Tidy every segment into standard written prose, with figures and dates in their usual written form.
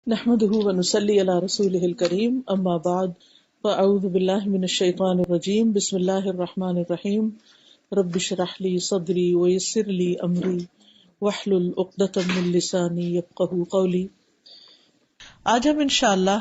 نحمده ونصلي على رسوله الكريم اما بعد فاعوذ بالله من الشيطان الرجيم بسم الله الرحمن الرحيم رب اشرح لي صدري ويسر لي امري واحلل عقدة من لساني يفقهوا قولي۔ آج ہم انشاءاللہ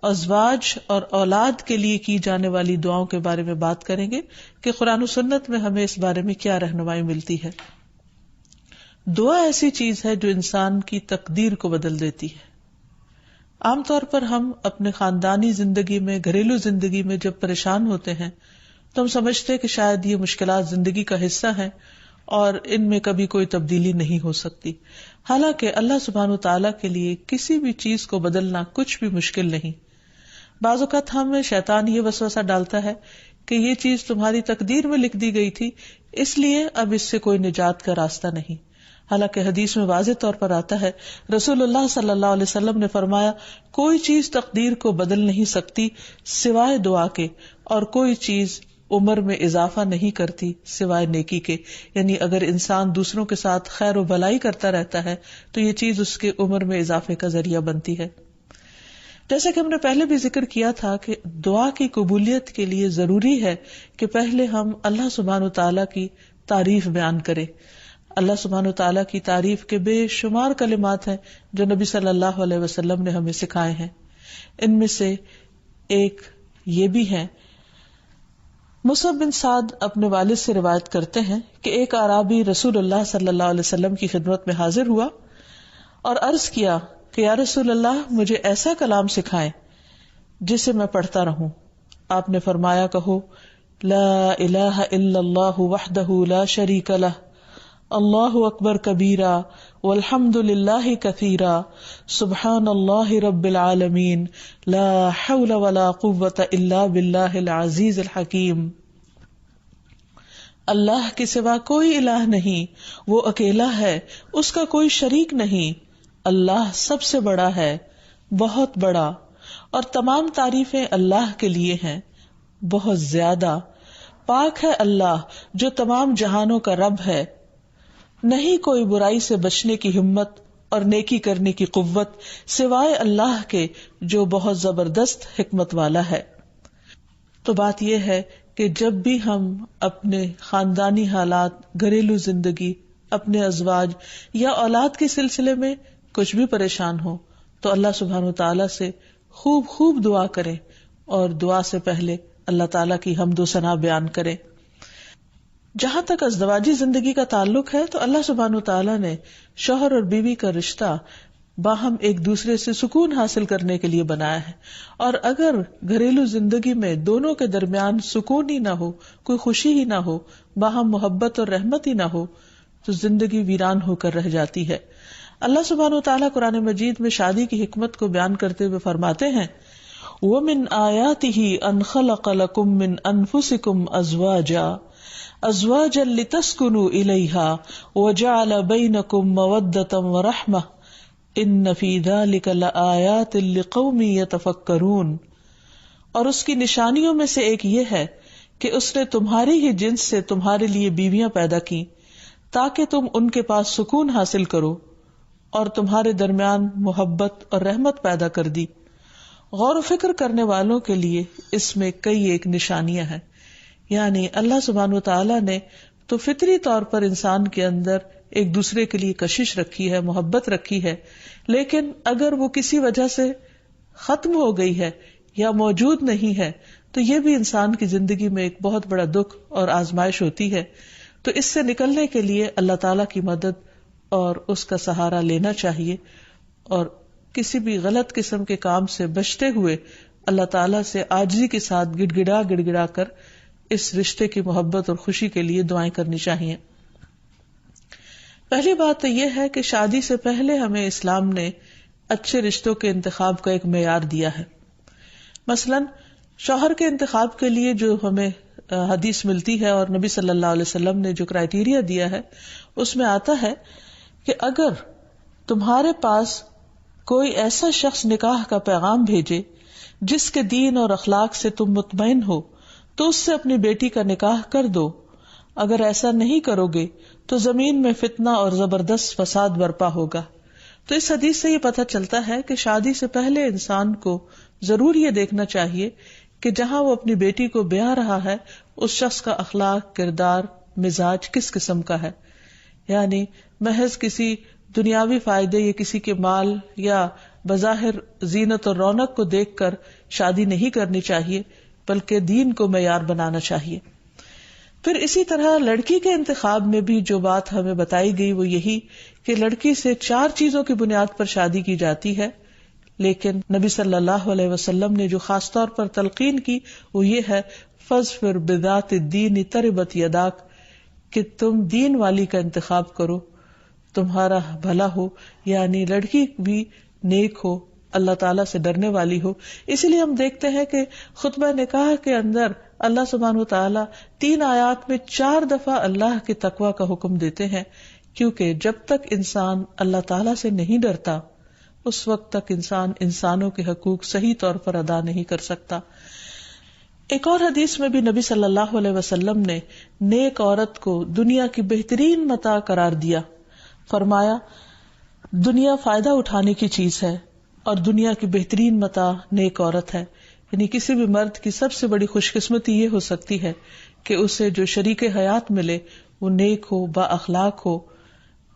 ازواج اور اولاد کے لیے کی جانے والی دعاؤں کے بارے میں بات کریں گے کہ قرآن و سنت میں ہمیں اس بارے میں کیا رہنمائی ملتی ہے۔ دعا ایسی چیز ہے جو انسان کی تقدیر کو بدل دیتی ہے۔ عام طور پر ہم اپنے خاندانی زندگی میں، گھریلو زندگی میں جب پریشان ہوتے ہیں تو ہم سمجھتے ہیں کہ شاید یہ مشکلات زندگی کا حصہ ہیں اور ان میں کبھی کوئی تبدیلی نہیں ہو سکتی، حالانکہ اللہ سبحانہ وتعالیٰ کے لیے کسی بھی چیز کو بدلنا کچھ بھی مشکل نہیں۔ بعض اوقات ہمیں شیطان یہ وسوسہ ڈالتا ہے کہ یہ چیز تمہاری تقدیر میں لکھ دی گئی تھی، اس لیے اب اس سے کوئی نجات کا راستہ نہیں، حالانکہ حدیث میں واضح طور پر آتا ہے، رسول اللہ صلی اللہ علیہ وسلم نے فرمایا، کوئی چیز تقدیر کو بدل نہیں سکتی سوائے دعا کے، اور کوئی چیز عمر میں اضافہ نہیں کرتی سوائے نیکی کے، یعنی اگر انسان دوسروں کے ساتھ خیر و بھلائی کرتا رہتا ہے تو یہ چیز اس کے عمر میں اضافے کا ذریعہ بنتی ہے۔ جیسا کہ ہم نے پہلے بھی ذکر کیا تھا کہ دعا کی قبولیت کے لیے ضروری ہے کہ پہلے ہم اللہ سبحانہ وتعالیٰ کی تعریف بیان کریں۔ اللہ سبحانہ وتعالیٰ کی تعریف کے بے شمار کلمات ہیں جو نبی صلی اللہ علیہ وسلم نے ہمیں سکھائے ہیں۔ ان میں سے ایک یہ بھی ہے، مصعب بن سعد اپنے والد سے روایت کرتے ہیں کہ ایک اعرابی رسول اللہ صلی اللہ علیہ وسلم کی خدمت میں حاضر ہوا اور عرض کیا کہ یا رسول اللہ، مجھے ایسا کلام سکھائیں جسے میں پڑھتا رہوں۔ آپ نے فرمایا، کہو لا الہ الا اللہ وحدہ لا شریک لہ، اللہ اکبر کبیرا والحمد للہ کثیرا سبحان اللہ رب العالمین لا حول ولا قوة الا باللہ العزیز الحکیم۔ اللہ کے سوا کوئی الہ نہیں، وہ اکیلا ہے، اس کا کوئی شریک نہیں، اللہ سب سے بڑا ہے، بہت بڑا، اور تمام تعریفیں اللہ کے لیے ہیں، بہت زیادہ پاک ہے اللہ جو تمام جہانوں کا رب ہے، نہیں کوئی برائی سے بچنے کی ہمت اور نیکی کرنے کی قوت سوائے اللہ کے جو بہت زبردست حکمت والا ہے۔ تو بات یہ ہے کہ جب بھی ہم اپنے خاندانی حالات، گھریلو زندگی، اپنے ازواج یا اولاد کے سلسلے میں کچھ بھی پریشان ہو تو اللہ سبحانہ وتعالیٰ سے خوب خوب دعا کریں، اور دعا سے پہلے اللہ تعالیٰ کی حمد و ثنا بیان کریں۔ جہاں تک ازدواجی زندگی کا تعلق ہے تو اللہ سبحانہ وتعالیٰ نے شوہر اور بیوی کا رشتہ باہم ایک دوسرے سے سکون حاصل کرنے کے لیے بنایا ہے، اور اگر گھریلو زندگی میں دونوں کے درمیان سکون ہی نہ ہو، کوئی خوشی ہی نہ ہو، باہم محبت اور رحمت ہی نہ ہو تو زندگی ویران ہو کر رہ جاتی ہے۔ اللہ سبحانہ وتعالیٰ قرآن مجید میں شادی کی حکمت کو بیان کرتے ہوئے فرماتے ہیں، وَمِنْ آيَاتِهِ أَنْ خَلَقَ لَكُم مِّنْ أَنفُسِكُمْ أَزْوَاجًا لِتَسْكُنُوا إِلَيْهَا وَجَعَلَ بَيْنَكُم مَّوَدَّةً وَرَحْمَةً إِنَّ فِي ذَلِكَ لَآيَاتٍ لِقَوْمٍ يَتَفَكَّرُونَ۔ اور اس کی نشانیوں میں سے ایک یہ ہے کہ اس نے تمہاری ہی جنس سے تمہارے لیے بیویاں پیدا کی تاکہ تم ان کے پاس سکون حاصل کرو، اور تمہارے درمیان محبت اور رحمت پیدا کر دی۔ غور و فکر کرنے والوں کے لیے اس میں کئی ایک نشانیاں ہیں، یعنی اللہ سبحانہ وتعالیٰ نے تو فطری طور پر انسان کے اندر ایک دوسرے کے لیے کشش رکھی ہے، محبت رکھی ہے، لیکن اگر وہ کسی وجہ سے ختم ہو گئی ہے یا موجود نہیں ہے تو یہ بھی انسان کی زندگی میں ایک بہت بڑا دکھ اور آزمائش ہوتی ہے۔ تو اس سے نکلنے کے لیے اللہ تعالیٰ کی مدد اور اس کا سہارا لینا چاہیے، اور کسی بھی غلط قسم کے کام سے بچتے ہوئے اللہ تعالیٰ سے عاجزی کے ساتھ گڑ گڑا کر اس رشتے کی محبت اور خوشی کے لیے دعائیں کرنی چاہیے۔ پہلی بات تو یہ ہے کہ شادی سے پہلے ہمیں اسلام نے اچھے رشتوں کے انتخاب کا ایک معیار دیا ہے۔ مثلاً شوہر کے انتخاب کے لیے جو ہمیں حدیث ملتی ہے اور نبی صلی اللہ علیہ وسلم نے جو کرائیٹیریا دیا ہے اس میں آتا ہے کہ اگر تمہارے پاس کوئی ایسا شخص نکاح کا پیغام بھیجے جس کے دین اور اخلاق سے تم مطمئن ہو تو اس سے اپنی بیٹی کا نکاح کر دو، اگر ایسا نہیں کرو گے تو زمین میں فتنہ اور زبردست فساد برپا ہوگا۔ تو اس حدیث سے یہ پتہ چلتا ہے کہ شادی سے پہلے انسان کو ضرور یہ دیکھنا چاہیے کہ جہاں وہ اپنی بیٹی کو بیاہ رہا ہے اس شخص کا اخلاق، کردار، مزاج کس قسم کا ہے. یعنی محض کسی دنیاوی فائدے یا کسی کے مال یا بظاہر زینت اور رونق کو دیکھ کر شادی نہیں کرنی چاہیے، بلکہ دین کو معیار بنانا چاہیے. پھر اسی طرح لڑکی کے انتخاب میں بھی جو بات ہمیں بتائی گئی وہ یہی کہ لڑکی سے 4 چیزوں کی بنیاد پر شادی کی جاتی ہے، لیکن نبی صلی اللہ علیہ وسلم نے جو خاص طور پر تلقین کی وہ یہ ہے فَاظْفِرْ بِذَاتِ الدِّینِ تَرِبَتْ یَدَاک، کہ تم دین والی کا انتخاب کرو، تمہارا بھلا ہو. یعنی لڑکی بھی نیک ہو، اللہ تعالیٰ سے ڈرنے والی ہو. اسی لیے ہم دیکھتے ہیں کہ خطبہ نکاح کے اندر اللہ سبحانہ و تعالیٰ 3 آیات میں 4 دفعہ اللہ کے تقوی کا حکم دیتے ہیں، کیونکہ جب تک انسان اللہ تعالیٰ سے نہیں ڈرتا اس وقت تک انسان انسانوں کے حقوق صحیح طور پر ادا نہیں کر سکتا. ایک اور حدیث میں بھی نبی صلی اللہ علیہ وسلم نے نیک عورت کو دنیا کی بہترین متاع قرار دیا. فرمایا دنیا فائدہ اٹھانے کی چیز ہے اور دنیا کی بہترین متاع نیک عورت ہے. یعنی کسی بھی مرد کی سب سے بڑی خوش قسمتی یہ ہو سکتی ہے کہ اسے جو شریک حیات ملے وہ نیک ہو، با اخلاق ہو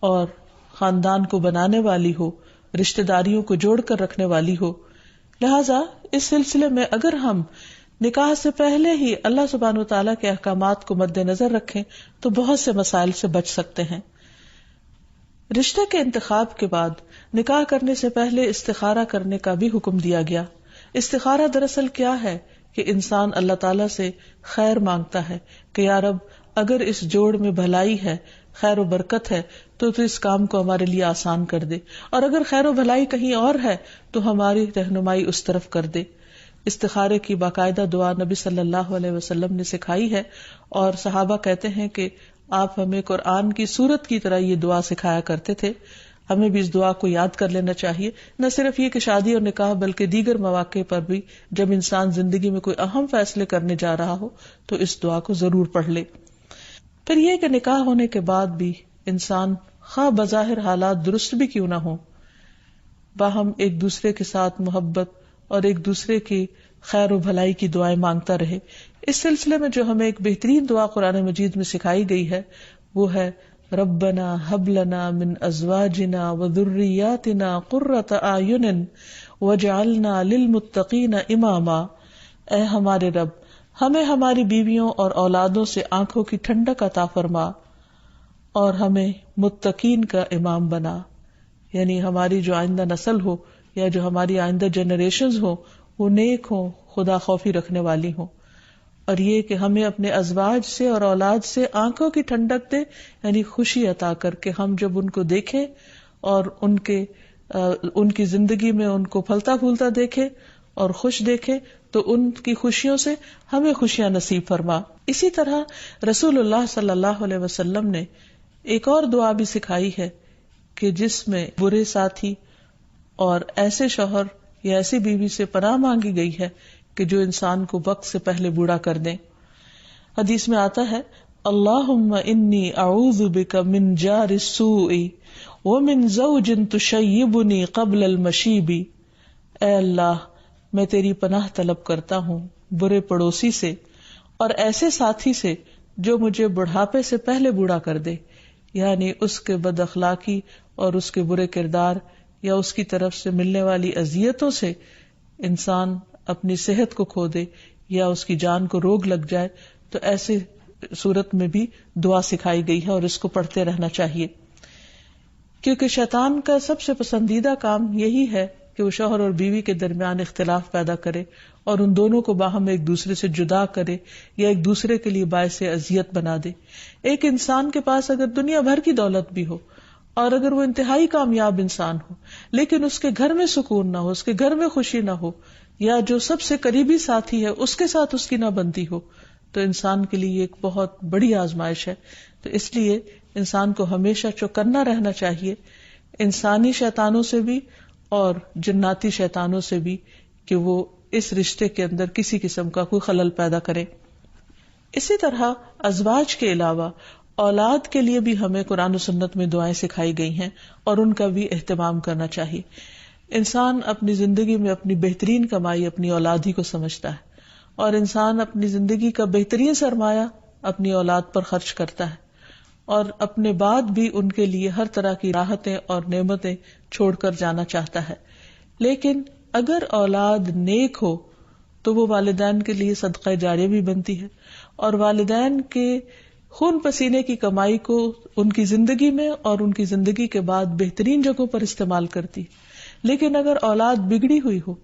اور خاندان کو بنانے والی ہو، رشتہ داریوں کو جوڑ کر رکھنے والی ہو. لہٰذا اس سلسلے میں اگر ہم نکاح سے پہلے ہی اللہ سبحانہ وتعالیٰ کے احکامات کو مد نظر رکھیں تو بہت سے مسائل سے بچ سکتے ہیں. رشتے کے انتخاب کے بعد نکاح کرنے سے پہلے استخارہ کرنے کا بھی حکم دیا گیا. استخارہ دراصل کیا ہے کہ انسان اللہ تعالیٰ سے خیر مانگتا ہے کہ یا رب اگر اس جوڑ میں بھلائی ہے، خیر و برکت ہے تو اس کام کو ہمارے لیے آسان کر دے، اور اگر خیر و بھلائی کہیں اور ہے تو ہماری رہنمائی اس طرف کر دے. استخارے کی باقاعدہ دعا نبی صلی اللہ علیہ وسلم نے سکھائی ہے، اور صحابہ کہتے ہیں کہ آپ ہمیں قرآن کی سورت کی طرح یہ دعا سکھایا کرتے تھے. ہمیں بھی اس دعا کو یاد کر لینا چاہیے، نہ صرف یہ کہ شادی اور نکاح بلکہ دیگر مواقع پر بھی جب انسان زندگی میں کوئی اہم فیصلے کرنے جا رہا ہو تو اس دعا کو ضرور پڑھ لے. پھر یہ کہ نکاح ہونے کے بعد بھی انسان خواہ بظاہر حالات درست بھی کیوں نہ ہوں، باہم ایک دوسرے کے ساتھ محبت اور ایک دوسرے کی خیر و بھلائی کی دعائیں مانگتا رہے. اس سلسلے میں جو ہمیں ایک بہترین دعا قرآن مجید میں سکھائی گئی ہے وہ ہے ربنا ہب لنا من ازواجنا وذریاتنا قرۃ اعین واجعلنا للمتقین اماما. اے ہمارے رب، ہمیں ہماری بیویوں اور اولادوں سے آنکھوں کی ٹھنڈک عطا فرما اور ہمیں متقین کا امام بنا. یعنی ہماری جو آئندہ نسل ہو یا جو ہماری آئندہ جنریشنز ہو وہ نیک ہوں، خدا خوفی رکھنے والی ہوں. اور یہ کہ ہمیں اپنے ازواج سے اور اولاد سے آنکھوں کی ٹھنڈک دے، یعنی خوشی عطا کر کے ہم جب ان کو دیکھیں اور ان کی زندگی میں ان کو پھلتا پھولتا دیکھیں اور خوش دیکھیں تو ان کی خوشیوں سے ہمیں خوشیاں نصیب فرما. اسی طرح رسول اللہ صلی اللہ علیہ وسلم نے ایک اور دعا بھی سکھائی ہے کہ جس میں برے ساتھی اور ایسے شوہر یا ایسی بیوی سے پناہ مانگی گئی ہے کہ جو انسان کو وقت سے پہلے بوڑھا کر دیں. حدیث میں آتا ہے اللہم انی اعوذ بک من جار السوء ومن زوج تشیبنی قبل المشیب. اے اللہ، میں تیری پناہ طلب کرتا ہوں برے پڑوسی سے اور ایسے ساتھی سے جو مجھے بڑھاپے سے پہلے بوڑھا کر دے. یعنی اس کے بد اخلاقی اور اس کے برے کردار یا اس کی طرف سے ملنے والی اذیتوں سے انسان اپنی صحت کو کھو دے یا اس کی جان کو روگ لگ جائے. تو ایسے صورت میں بھی دعا سکھائی گئی ہے اور اس کو پڑھتے رہنا چاہیے، کیونکہ شیطان کا سب سے پسندیدہ کام یہی ہے کہ وہ شوہر اور بیوی کے درمیان اختلاف پیدا کرے اور ان دونوں کو باہم ایک دوسرے سے جدا کرے یا ایک دوسرے کے لیے باعث اذیت بنا دے. ایک انسان کے پاس اگر دنیا بھر کی دولت بھی ہو اور اگر وہ انتہائی کامیاب انسان ہو لیکن اس کے گھر میں سکون نہ ہو، اس کے گھر میں خوشی نہ ہو، یا جو سب سے قریبی ساتھی ہے اس کے ساتھ اس کی نہ بنتی ہو، تو انسان کے لیے ایک بہت بڑی آزمائش ہے. تو اس لیے انسان کو ہمیشہ چوکنا رہنا چاہیے انسانی شیطانوں سے بھی اور جناتی شیطانوں سے بھی کہ وہ اس رشتے کے اندر کسی قسم کا کوئی خلل پیدا کرے. اسی طرح ازواج کے علاوہ اولاد کے لیے بھی ہمیں قرآن و سنت میں دعائیں سکھائی گئی ہیں اور ان کا بھی اہتمام کرنا چاہیے. انسان اپنی زندگی میں اپنی بہترین کمائی اپنی اولاد ہی کو سمجھتا ہے، اور انسان اپنی زندگی کا بہترین سرمایہ اپنی اولاد پر خرچ کرتا ہے، اور اپنے بعد بھی ان کے لیے ہر طرح کی راحتیں اور نعمتیں چھوڑ کر جانا چاہتا ہے. لیکن اگر اولاد نیک ہو تو وہ والدین کے لیے صدقہ جاریہ بھی بنتی ہے، اور والدین کے خون پسینے کی کمائی کو ان کی زندگی میں اور ان کی زندگی کے بعد بہترین جگہوں پر استعمال کرتی. لیکن اگر اولاد بگڑی ہوئی ہو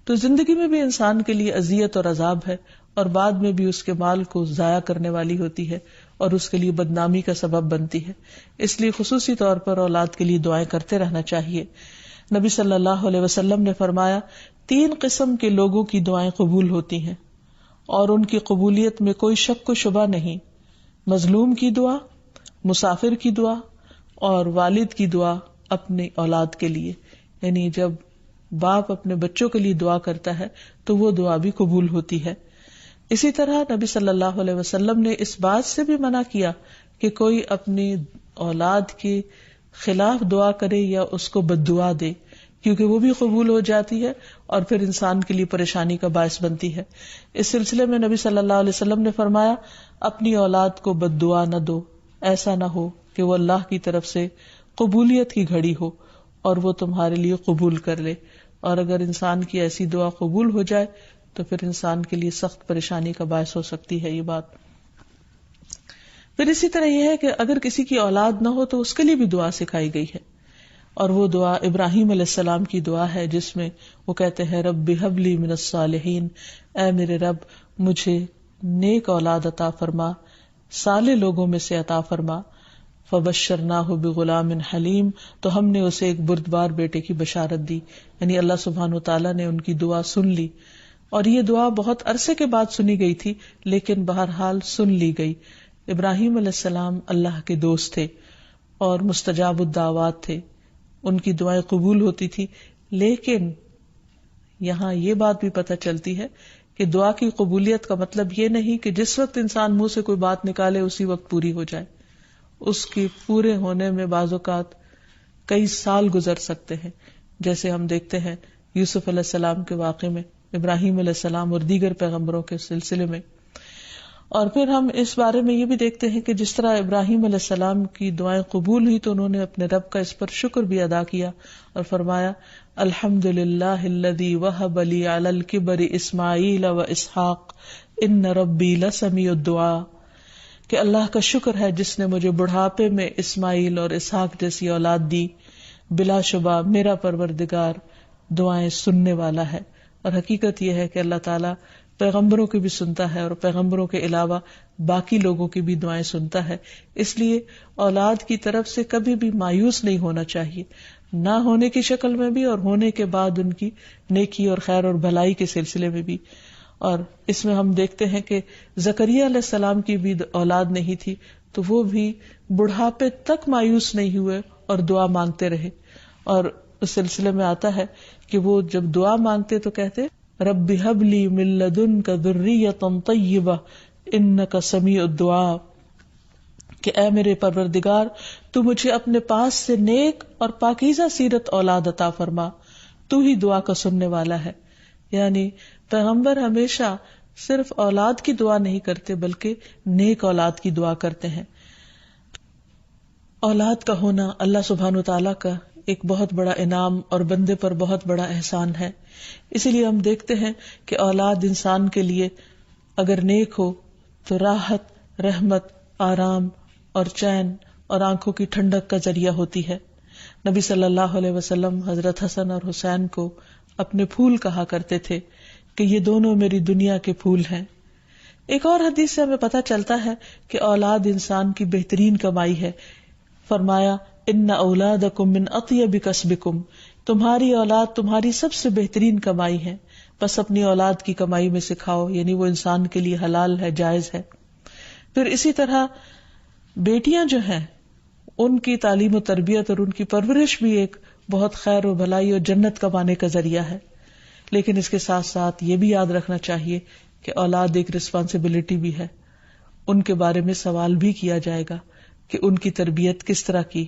تو زندگی میں بھی انسان کے لیے اذیت اور عذاب ہے، اور بعد میں بھی اس کے مال کو ضائع کرنے والی ہوتی ہے اور اس کے لیے بدنامی کا سبب بنتی ہے. اس لیے خصوصی طور پر اولاد کے لیے دعائیں کرتے رہنا چاہیے. نبی صلی اللہ علیہ وسلم نے فرمایا 3 قسم کے لوگوں کی دعائیں قبول ہوتی ہیں اور ان کی قبولیت میں کوئی شک و شبہ نہیں: مظلوم کی دعا، مسافر کی دعا، اور والد کی دعا اپنی اولاد کے لیے. یعنی جب باپ اپنے بچوں کے لیے دعا کرتا ہے تو وہ دعا بھی قبول ہوتی ہے. اسی طرح نبی صلی اللہ علیہ وسلم نے اس بات سے بھی منع کیا کہ کوئی اپنی اولاد کے خلاف دعا کرے یا اس کو بد دعا دے، کیونکہ وہ بھی قبول ہو جاتی ہے اور پھر انسان کے لیے پریشانی کا باعث بنتی ہے. اس سلسلے میں نبی صلی اللہ علیہ وسلم نے فرمایا: اپنی اولاد کو بد دعا نہ دو، ایسا نہ ہو کہ وہ اللہ کی طرف سے قبولیت کی گھڑی ہو اور وہ تمہارے لیے قبول کر لے. اور اگر انسان کی ایسی دعا قبول ہو جائے تو پھر انسان کے لیے سخت پریشانی کا باعث ہو سکتی ہے یہ بات. پھر اسی طرح یہ ہے کہ اگر کسی کی اولاد نہ ہو تو اس کے لیے بھی دعا سکھائی گئی ہے، اور وہ دعا ابراہیم علیہ السلام کی دعا ہے جس میں وہ کہتے ہیں: رب ہب لی من الصالحین، اے میرے رب مجھے نیک اولاد عطا فرما، صالح لوگوں میں سے عطا فرما. فبشرناہ بغلام حلیم، تو ہم نے اسے ایک بردبار بیٹے کی بشارت دی. یعنی اللہ سبحانہ وتعالیٰ نے ان کی دعا سن لی، اور یہ دعا بہت عرصے کے بعد سنی گئی تھی لیکن بہرحال سن لی گئی. ابراہیم علیہ السلام اللہ کے دوست تھے اور مستجاب الدعوات تھے، ان کی دعائیں قبول ہوتی تھی. لیکن یہاں یہ بات بھی پتہ چلتی ہے کہ دعا کی قبولیت کا مطلب یہ نہیں کہ جس وقت انسان منہ سے کوئی بات نکالے اسی وقت پوری ہو جائے. اس کی پورے ہونے میں بعض اوقات کئی سال گزر سکتے ہیں، جیسے ہم دیکھتے ہیں یوسف علیہ السلام کے واقعے میں، ابراہیم علیہ السلام اور دیگر پیغمبروں کے سلسلے میں. اور پھر ہم اس بارے میں یہ بھی دیکھتے ہیں کہ جس طرح ابراہیم علیہ السلام کی دعائیں قبول ہوئی تو انہوں نے اپنے رب کا اس پر شکر بھی ادا کیا اور فرمایا: الحمد للہ الذی وہب لی علی الکبر اسماعیل و اسحاق ان ربی لسمیع الدعاء، کہ اللہ کا شکر ہے جس نے مجھے بڑھاپے میں اسماعیل اور اسحاق جیسی اولاد دی، بلا شبہ میرا پروردگار دعائیں سننے والا ہے. اور حقیقت یہ ہے کہ اللہ تعالیٰ پیغمبروں کی بھی سنتا ہے اور پیغمبروں کے علاوہ باقی لوگوں کی بھی دعائیں سنتا ہے. اس لیے اولاد کی طرف سے کبھی بھی مایوس نہیں ہونا چاہیے، نہ ہونے کی شکل میں بھی اور ہونے کے بعد ان کی نیکی اور خیر اور بھلائی کے سلسلے میں بھی. اور اس میں ہم دیکھتے ہیں کہ زکریا علیہ السلام کی بھی اولاد نہیں تھی تو وہ بھی بڑھاپے تک مایوس نہیں ہوئے اور دعا مانگتے رہے. اور اس سلسلے میں آتا ہے کہ وہ جب دعا مانگتے تو کہتے: رب ہب لی من لدنک ذریۃ طیبہ انک سمیع الدعاء، کہ اے میرے پروردگار تو مجھے اپنے پاس سے نیک اور پاکیزہ سیرت اولاد عطا فرما، تو ہی دعا کا سننے والا ہے. یعنی پیغمبر ہمیشہ صرف اولاد کی دعا نہیں کرتے بلکہ نیک اولاد کی دعا کرتے ہیں. اولاد کا ہونا اللہ سبحانہ وتعالیٰ کا ایک بہت بڑا انعام اور بندے پر بہت بڑا احسان ہے. اسی لیے ہم دیکھتے ہیں کہ اولاد انسان کے لیے اگر نیک ہو تو راحت، رحمت، آرام اور چین اور آنکھوں کی ٹھنڈک کا ذریعہ ہوتی ہے. نبی صلی اللہ علیہ وسلم حضرت حسن اور حسین کو اپنے پھول کہا کرتے تھے کہ یہ دونوں میری دنیا کے پھول ہیں. ایک اور حدیث سے ہمیں پتہ چلتا ہے کہ اولاد انسان کی بہترین کمائی ہے. فرمایا: ان اولادکم من اطیب کسبکم، تمہاری اولاد تمہاری سب سے بہترین کمائی ہے، بس اپنی اولاد کی کمائی میں سے کھاؤ. یعنی وہ انسان کے لیے حلال ہے، جائز ہے. پھر اسی طرح بیٹیاں جو ہیں ان کی تعلیم و تربیت اور ان کی پرورش بھی ایک بہت خیر و بھلائی اور جنت کمانے کا ذریعہ ہے. لیکن اس کے ساتھ ساتھ یہ بھی یاد رکھنا چاہیے کہ اولاد ایک رسپانسبلٹی بھی ہے، ان کے بارے میں سوال بھی کیا جائے گا. کہ ان کی تربیت کس طرح کی.